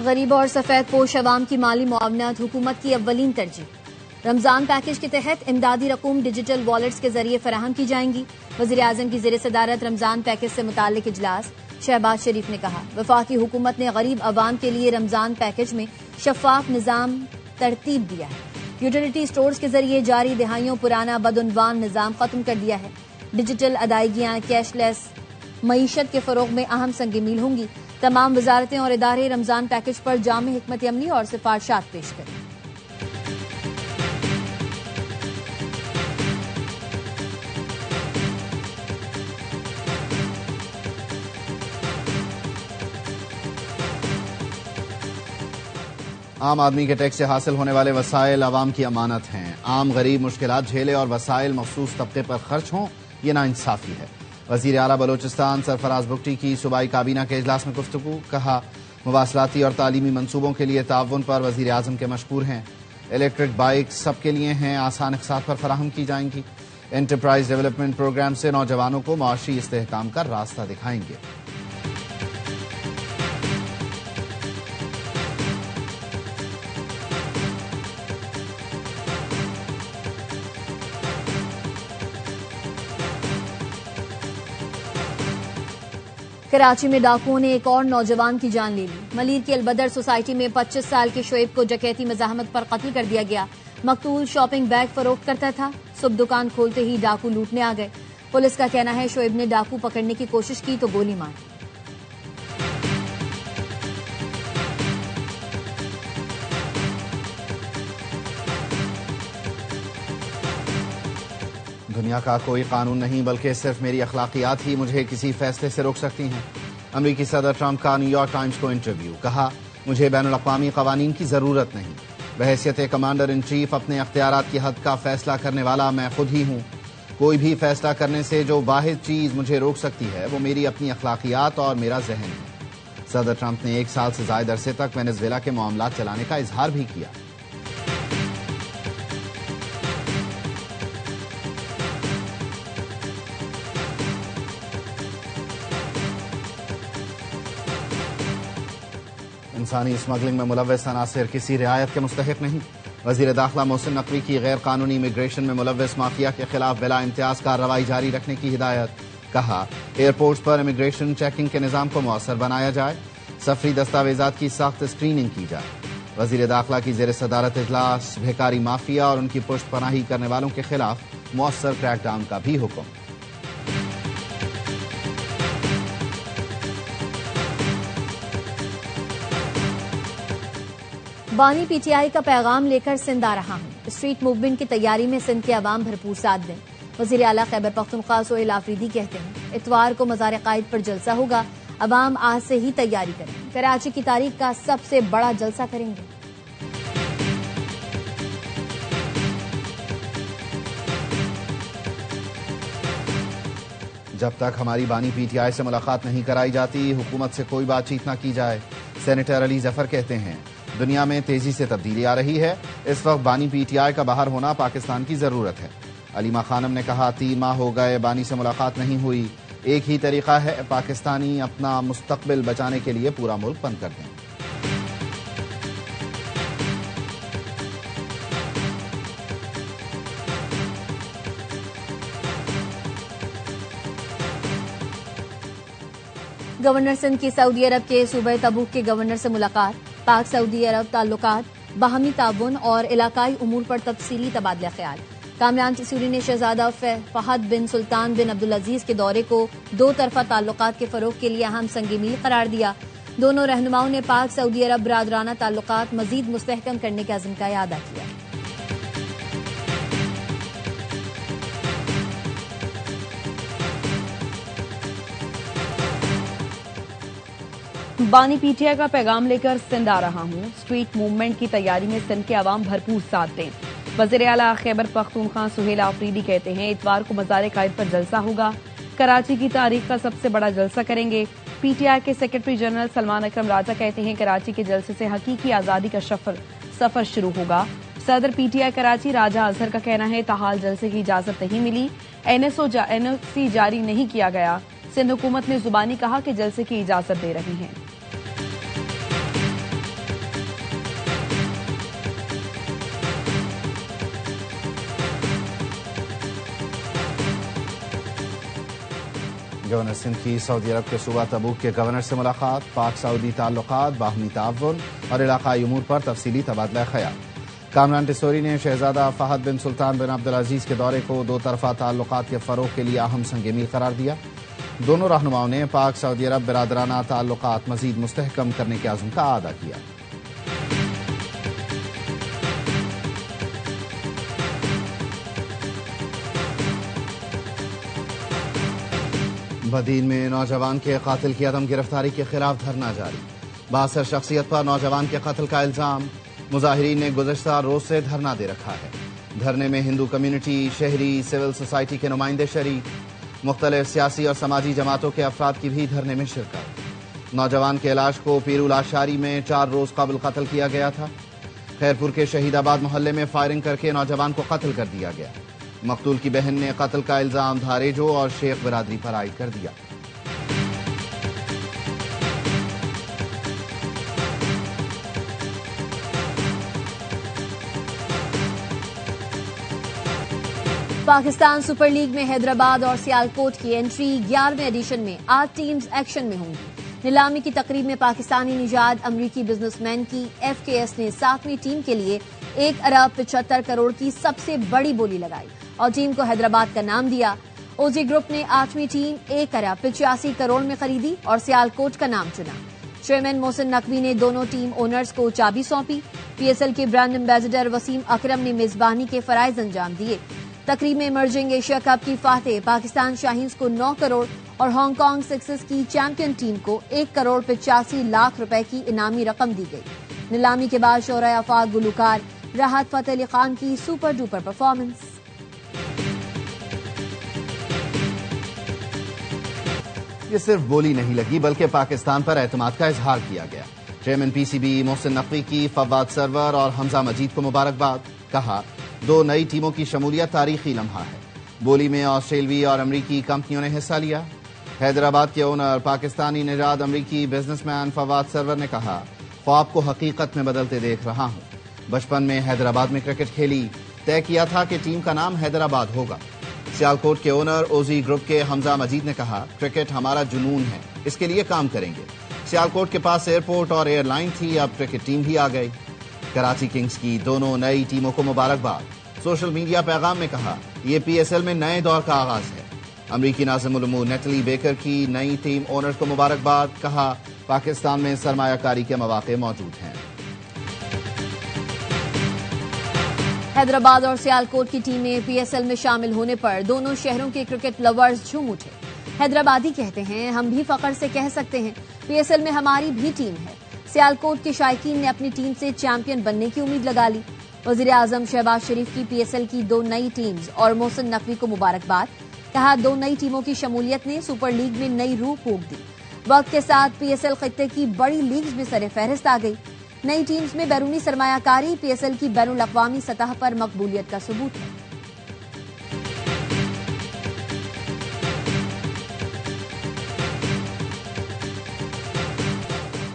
غریب اور سفید پوش عوام کی مالی معاونت حکومت کی اولین ترجیح۔ رمضان پیکج کے تحت امدادی رقوم ڈیجیٹل والیٹس کے ذریعے فراہم کی جائیں گی۔ وزیر اعظم کی زیر صدارت رمضان پیکج سے متعلق اجلاس، شہباز شریف نے کہا وفاقی حکومت نے غریب عوام کے لیے رمضان پیکج میں شفاف نظام ترتیب دیا ہے۔ یوٹیلیٹی سٹورز کے ذریعے جاری دہائیوں پرانا بدعنوان نظام ختم کر دیا ہے۔ ڈیجیٹل ادائیگیاں کیش لیس معیشت کے فروغ میں اہم سنگ میل ہوں گی۔ تمام وزارتیں اور ادارے رمضان پیکج پر جامع حکمت عملی اور سفارشات پیش کریں۔ عام آدمی کے ٹیکس سے حاصل ہونے والے وسائل عوام کی امانت ہیں۔ عام غریب مشکلات جھیلے اور وسائل مخصوص طبقے پر خرچ ہوں، یہ ناانصافی ہے۔ وزیر اعلیٰ بلوچستان سرفراز بگٹی کی صوبائی کابینہ کے اجلاس میں گفتگو، کہا مواصلاتی اور تعلیمی منصوبوں کے لیے تعاون پر وزیر اعظم کے مشکور ہیں۔ الیکٹرک بائک سب کے لیے ہیں، آسان اقساط پر فراہم کی جائیں گی۔ انٹرپرائز ڈیولپمنٹ پروگرام سے نوجوانوں کو معاشی استحکام کا راستہ دکھائیں گے۔ کراچی میں ڈاکوؤں نے ایک اور نوجوان کی جان لے لی۔ ملیر کی البدر سوسائٹی میں 25 سال کے شعیب کو ڈکیتی مزاحمت پر قتل کر دیا گیا۔ مقتول شاپنگ بیگ فروخت کرتا تھا۔ صبح دکان کھولتے ہی ڈاکو لوٹنے آ گئے۔ پولیس کا کہنا ہے شعیب نے ڈاکو پکڑنے کی کوشش کی تو گولی ماری۔ دنیا کا کوئی قانون نہیں بلکہ صرف میری اخلاقیات ہی مجھے کسی فیصلے سے روک سکتی ہیں۔ امریکی صدر ٹرمپ کا نیو یارک ٹائمز کو انٹرویو، کہا مجھے بین الاقوامی قوانین کی ضرورت نہیں۔ بحیثیت کمانڈر ان چیف اپنے اختیارات کی حد کا فیصلہ کرنے والا میں خود ہی ہوں۔ کوئی بھی فیصلہ کرنے سے جو واحد چیز مجھے روک سکتی ہے وہ میری اپنی اخلاقیات اور میرا ذہن ہے۔ صدر ٹرمپ نے 1 سال سے زائد عرصے تک وینزویلا کے معاملات چلانے کا اظہار بھی کیا۔ انسانی اسمگلنگ میں ملوث عناصر کسی رعایت کے مستحق نہیں۔ وزیر داخلہ محسن نقوی کی غیر قانونی امیگریشن میں ملوث مافیا کے خلاف بلا امتیاز کارروائی جاری رکھنے کی ہدایت، کہا ایئرپورٹس پر امیگریشن چیکنگ کے نظام کو مؤثر بنایا جائے، سفری دستاویزات کی سخت اسکریننگ کی جائے۔ وزیر داخلہ کی زیر صدارت اجلاس، بھیکاری مافیا اور ان کی پشت پناہی کرنے والوں کے خلاف مؤثر کریک ڈاؤن کا بھی حکم۔ بانی پی ٹی آئی کا پیغام لے کر سندھ آ رہا ہوں۔ اسٹریٹ موومنٹ کی تیاری میں سندھ کے عوام بھرپور ساتھ دیں۔ وزیر اعلیٰ خیبر پختونخوا سہیل آفریدی کہتے ہیں اتوار کو مزار قائد پر جلسہ ہوگا، عوام آج سے ہی تیاری کریں۔ کراچی کی تاریخ کا سب سے بڑا جلسہ کریں گے۔ جب تک ہماری بانی پی ٹی آئی سے ملاقات نہیں کرائی جاتی، حکومت سے کوئی بات چیت نہ کی جائے۔ سینیٹر علی ظفر کہتے ہیں دنیا میں تیزی سے تبدیلی آ رہی ہے، اس وقت بانی پی ٹی آئی کا باہر ہونا پاکستان کی ضرورت ہے۔ علیمہ خانم نے کہا 3 ماہ ہو گئے بانی سے ملاقات نہیں ہوئی، ایک ہی طریقہ ہے پاکستانی اپنا مستقبل بچانے کے لیے پورا ملک بند کر دیں۔ گورنر سندھ کی سعودی عرب کے صوبہ تبوک کے گورنر سے ملاقات، پاک سعودی عرب تعلقات، باہمی تعاون اور علاقائی امور پر تفصیلی تبادلہ خیال۔ کامران سوری نے شہزادہ فہد بن سلطان بن عبدالعزیز کے دورے کو 2 طرفہ تعلقات کے فروغ کے لیے اہم سنگ میل قرار دیا۔ دونوں رہنماؤں نے پاک سعودی عرب برادرانہ تعلقات مزید مستحکم کرنے کے عزم کا اعادہ کیا۔ بانی پی ٹی آئی کا پیغام لے کر سندھ آ رہا ہوں، اسٹریٹ موومنٹ کی تیاری میں سندھ کے عوام بھرپور ساتھ دیں۔ وزیر اعلیٰ خیبر پختونخوا سہیل آفریدی کہتے ہیں اتوار کو مزار قائد پر جلسہ ہوگا، کراچی کی تاریخ کا سب سے بڑا جلسہ کریں گے۔ پی ٹی آئی کے سیکرٹری جنرل سلمان اکرم راجہ کہتے ہیں کراچی کے جلسے سے حقیقی آزادی کا سفر شروع ہوگا۔ صدر پی ٹی آئی کراچی راجہ اظہر کا کہنا ہے تاحال جلسے کی اجازت نہیں ملی، این او سی جاری نہیں کیا گیا۔ سندھ حکومت نے زبانی کہا کہ جلسے کی اجازت دے رہی ہیں۔ گورنر سندھ کی سعودی عرب کے صوبہ تبوک کے گورنر سے ملاقات، پاک سعودی تعلقات، باہمی تعاون اور علاقائی امور پر تفصیلی تبادلہ خیال۔ کامران ٹیسوری نے شہزادہ فہد بن سلطان بن عبدالعزیز کے دورے کو دو طرفہ تعلقات کے فروغ کے لیے اہم سنگ میل قرار دیا۔ دونوں رہنماؤں نے پاک سعودی عرب برادرانہ تعلقات مزید مستحکم کرنے کے عزم کا اعادہ کیا۔ بدین میں نوجوان کے قاتل کی عدم گرفتاری کے خلاف دھرنا جاری، بااثر شخصیت پر نوجوان کے قتل کا الزام، مظاہرین نے گزشتہ روز سے دھرنا دے رکھا ہے۔ دھرنے میں ہندو کمیونٹی، شہری، سول سوسائٹی کے نمائندے شریک، مختلف سیاسی اور سماجی جماعتوں کے افراد کی بھی دھرنے میں شرکت۔ نوجوان کے لاش کو پیرو لاشاری میں 4 روز قبل قتل کیا گیا تھا۔ خیرپور کے شہید آباد محلے میں فائرنگ کر کے نوجوان کو قتل کر دیا گیا۔ مقتول کی بہن نے قتل کا الزام دھاریجو اور شیخ برادری پر عائد کر دیا۔ پاکستان سپر لیگ میں حیدرآباد اور سیالکوٹ کی انٹری 11ویں ایڈیشن میں 8 ٹیمز ایکشن میں ہوں گی۔ نیلامی کی تقریب میں پاکستانی نژاد امریکی بزنس مین کی FKS نے 7ویں ٹیم کے لیے 1 ارب 75 کروڑ کی سب سے بڑی بولی لگائی اور ٹیم کو حیدرآباد کا نام دیا۔ اوزی گروپ نے 8ویں ٹیم 1 ارب 85 کروڑ میں خریدی اور سیالکوٹ کا نام چنا۔ چیئرمین محسن نقوی نے دونوں ٹیم اونرز کو چابی سونپی۔ PSL کے برانڈ ایمبیسڈر وسیم اکرم نے میزبانی کے فرائض انجام دیے۔ تقریب میں ایمرجنگ ایشیا کپ کی فاتح پاکستان شاہینز کو 9 کروڑ اور ہانگ کانگ سکسز کی چیمپئن ٹیم کو 1 کروڑ 85 لاکھ روپے کی انعامی رقم دی گئی۔ نیلامی کے بعد شعراء آفاق گلوکار راحت فتح علی خان کی سپر ڈوپر پرفارمنس۔ یہ صرف بولی نہیں لگی بلکہ پاکستان پر اعتماد کا اظہار کیا گیا۔ چیئرمین PCB محسن نقوی کی فواد سرور اور حمزہ مجید کو مبارکباد، کہا 2 نئی ٹیموں کی شمولیت تاریخی لمحہ ہے۔ بولی میں آسٹریلوی اور امریکی کمپنیوں نے حصہ لیا۔ حیدرآباد کے اونر پاکستانی نژاد امریکی بزنس مین فواد سرور نے کہا، خواب کو حقیقت میں بدلتے دیکھ رہا ہوں۔ بچپن میں حیدرآباد میں کرکٹ کھیلی، طے کیا تھا کہ ٹیم کا نام حیدرآباد ہوگا۔ سیالکوٹ کے اونر اوزی گروپ کے حمزہ مجید نے کہا، کرکٹ ہمارا جنون ہے، اس کے لیے کام کریں گے۔ سیالکوٹ کے پاس ایئرپورٹ اور ایئر لائن تھی، اب کرکٹ ٹیم بھی آ گئی۔ کراچی کنگز کی دونوں نئی ٹیموں کو مبارکباد۔ سوشل میڈیا پیغام میں کہا، یہ PSL میں نئے دور کا آغاز ہے۔ امریکی ناظم الامور نیٹلی بیکر کی نئی ٹیم اونرز کو مبارکباد، کہا پاکستان میں سرمایہ کاری کے مواقع موجود ہیں۔ حیدرآباد اور سیالکوٹ کی ٹیمیں PSL میں شامل ہونے پر دونوں شہروں کے کرکٹ لورز جھوم اٹھے۔ حیدرآبادی کہتے ہیں، ہم بھی فخر سے کہہ سکتے ہیں PSL میں ہماری بھی ٹیم ہے۔ سیالکوٹ کے شائقین نے اپنی ٹیم سے چیمپئن بننے کی امید لگا لی۔ وزیر اعظم شہباز شریف کی PSL کی 2 نئی ٹیمز اور محسن نقوی کو مبارکباد، کہا 2 نئی ٹیموں کی شمولیت نے سپر لیگ میں نئی روح پھونک دی۔ وقت کے ساتھ PSL خطے کی بڑی لیگز میں سر فہرست آ گئی۔ نئی ٹیمز میں بیرونی سرمایہ کاری PSL کی بین الاقوامی سطح پر مقبولیت کا ثبوت ہے۔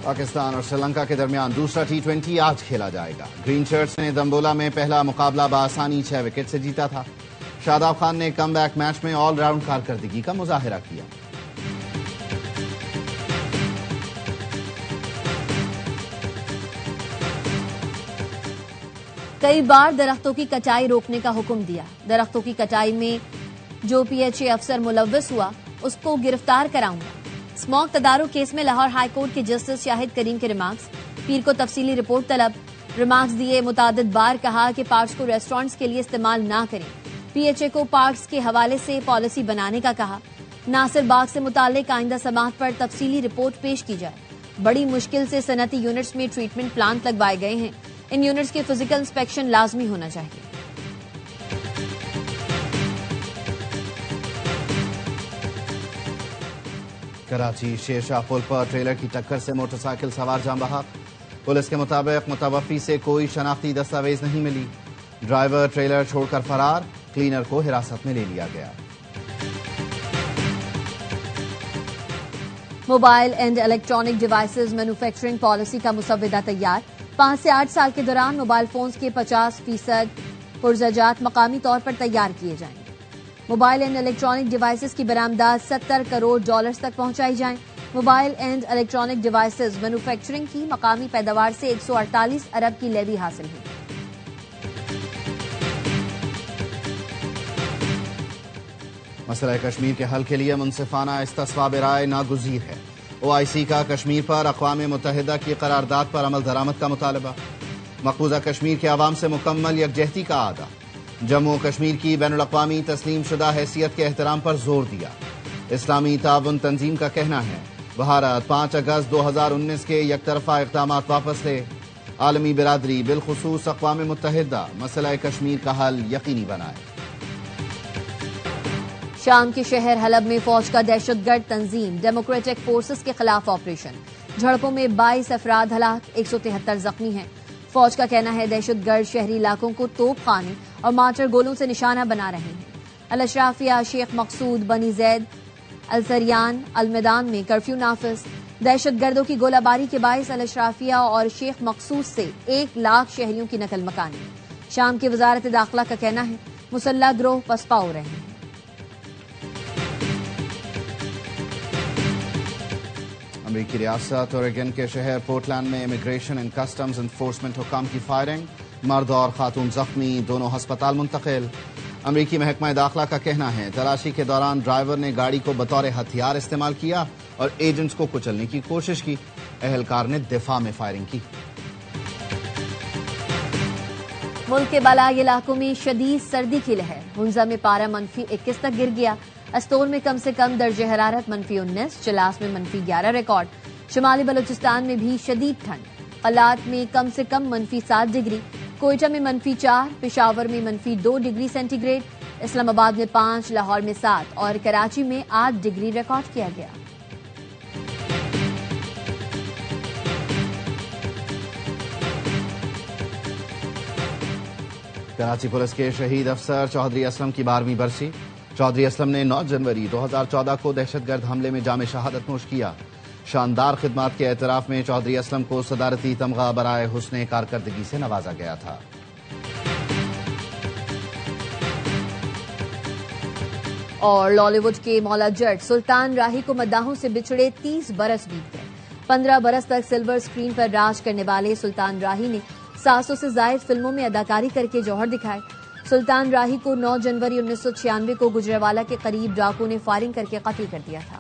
پاکستان اور سری لنکا کے درمیان دوسرا T20 آج کھیلا جائے گا۔ گرین شرٹس نے دمبولا میں پہلا مقابلہ بآسانی 6 وکٹ سے جیتا تھا۔ شاداب خان نے کم بیک میچ میں آل راؤنڈ کارکردگی کا مظاہرہ کیا۔ کئی بار درختوں کی کٹائی روکنے کا حکم دیا۔ درختوں کی کٹائی میں جو PHA افسر ملوث ہوا اس کو گرفتار کراؤں گا۔ اسموک تدارک کیس میں لاہور ہائی کورٹ کے جسٹس شاہد کریم کے ریمارکس، پیر کو تفصیلی رپورٹ طلب۔ ریمارکس دیے، متعدد بار کہا کہ پارٹس کو ریسٹورنٹس کے لیے استعمال نہ کریں۔ PHA کو پارٹس کے حوالے سے پالیسی بنانے کا کہا۔ ناصر باغ سے متعلق آئندہ سماعت پر تفصیلی رپورٹ پیش کی جائے۔ بڑی مشکل سے صنعتی یونٹس میں ٹریٹمنٹ پلانٹ لگوائے گئے ہیں، ان یونٹس کے فزیکل انسپیکشن لازمی ہونا چاہیے۔ کراچی شیر شاہ پل پر ٹریلر کی ٹکر سے موٹر سائیکل سوار جاں بحق۔ پولیس کے مطابق متوفی سے کوئی شناختی دستاویز نہیں ملی۔ ڈرائیور ٹریلر چھوڑ کر فرار، کلینر کو حراست میں لے لیا گیا۔ Mobile and electronic devices manufacturing policy کا مسودہ تیار۔ 5 سے 8 سال کے دوران موبائل فونز کے 50% پرزجات مقامی طور پر تیار کیے جائیں گے۔ موبائل اینڈ الیکٹرانک ڈیوائسز کی برآمدات $70 کروڑ تک پہنچائی جائیں۔ Mobile and electronic devices manufacturing کی مقامی پیداوار سے 148 ارب کی لیوی حاصل ہوئی۔ مسئلہ کشمیر کے حل کے لیے منصفانہ استصواب رائے ناگزیر ہے۔ OIC کا کشمیر پر اقوام متحدہ کی قرارداد پر عمل درآمد کا مطالبہ۔ مقبوضہ کشمیر کے عوام سے مکمل یکجہتی کا اعادہ۔ جموں کشمیر کی بین الاقوامی تسلیم شدہ حیثیت کے احترام پر زور دیا۔ اسلامی تعاون تنظیم کا کہنا ہے بھارت 5 اگست 2019 کے یک طرفہ اقدامات واپس لے۔ عالمی برادری بالخصوص اقوام متحدہ مسئلہ کشمیر کا حل یقینی بنائے۔ شام کے شہر حلب میں فوج کا دہشت گرد تنظیم ڈیموکریٹک فورسز کے خلاف آپریشن۔ جھڑپوں میں 22 افراد ہلاک، 173 زخمی ہیں۔ فوج کا کہنا ہے دہشت گرد شہری علاقوں کو توپ خانے اور مارٹر گولوں سے نشانہ بنا رہے ہیں۔ الاشرافیہ، شیخ مقصود، بنی زید، السریان، المیدان میں کرفیو نافذ۔ دہشت گردوں کی گولہ باری کے باعث الاشرافیہ اور شیخ مقصود سے 1 لاکھ شہریوں کی نقل مکانی۔ شام کی وزارت داخلہ کا کہنا ہے مسلح گروہ پسپا ہو رہے ہیں۔ امریکی ریاست اوریگن کے شہر پورٹلینڈ میں امیگریشن اینڈ کسٹمز انفورسمنٹ حکام کی فائرنگ، مرد اور خاتون زخمی، دونوں ہسپتال منتقل۔ امریکی محکمہ داخلہ کا کہنا ہے تلاشی کے دوران ڈرائیور نے گاڑی کو بطور ہتھیار استعمال کیا اور ایجنٹس کو کچلنے کی کوشش کی۔ اہلکار نے دفاع میں فائرنگ کی۔ ملک کے بالائی علاقوں میں شدید سردی کی لہر۔ ہنزا میں پارہ -21 تک گر گیا۔ استور میں کم سے کم درجہ حرارت -19، چلاس میں -11 ریکارڈ۔ شمالی بلوچستان میں بھی شدید ٹھنڈ۔ قلات میں کم سے کم -7 ڈگری، کوئٹہ میں -4، پشاور میں -2 ڈگری سینٹی گریڈ، اسلام آباد میں 5، لاہور میں 7 اور کراچی میں 8 ڈگری ریکارڈ کیا گیا۔ کراچی پولیس کے شہید افسر چودھری اسلم کی 12ویں برسی۔ چودھری اسلم نے 9 جنوری 2014 کو دہشت گرد حملے میں جام شہادت نوش کیا۔ شاندار خدمات کے اعتراف میں چودھری اسلم کو صدارتی تمغہ برائے حسن کارکردگی سے نوازا گیا تھا۔ اور لالی ووڈ کے مولا جٹ سلطان راہی کو مداحوں سے بچھڑے 30 برس بیت گئے۔ 15 برس تک سلور اسکرین پر راج کرنے والے سلطان راہی نے 700 سے زائد فلموں میں اداکاری کر کے جوہر دکھائے۔ سلطان راہی کو 9 جنوری 1996 کو گجرانوالہ کے قریب ڈاکو نے فائرنگ کر کے قتل کر دیا تھا۔